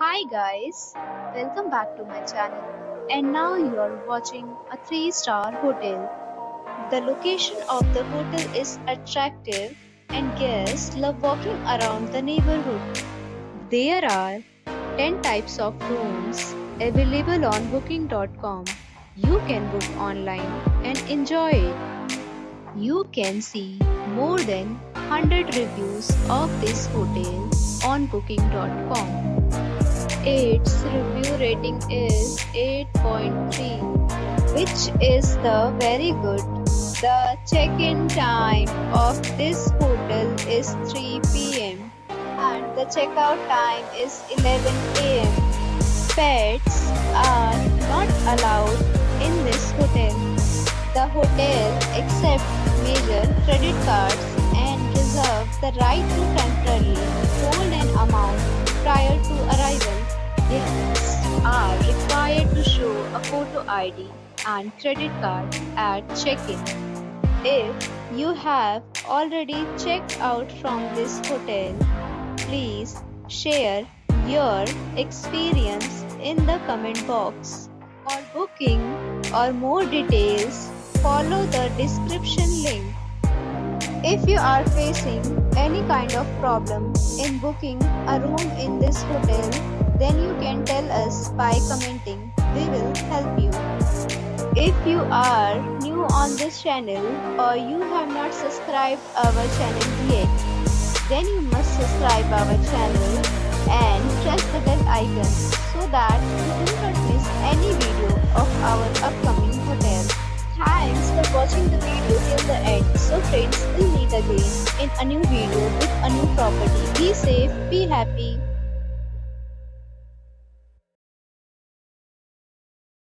Hi guys, welcome back to my channel. And now you are watching a 3-star hotel. The location of the hotel is attractive and guests love walking around the neighborhood. There are 10 types of rooms available on booking.com. You can book online and enjoy it. You can see more than 100 reviews of this hotel on booking.com. Its review rating is 8.3, which is the very good. The check-in time of this hotel is 3 p.m. and the checkout time is 11 a.m. Pets are not allowed in this hotel. The hotel accepts major credit cards and reserves the right to temporarily hold an amount prior to arrival. Guests are required to show a photo ID and credit card at check-in. If you have already checked out from this hotel, please share your experience in the comment box. For booking or more details, follow the description link. If you are facing any kind of problem in booking a room in this hotel, then you can tell us by commenting. We will help you. If you are new on this channel or you have not subscribed our channel yet, then you must subscribe our channel and press the bell icon so that you do not miss any video of our upcoming hotel. Thanks for watching the video till the end. So friends, we'll meet again in a new video with a new property. Be safe, be happy.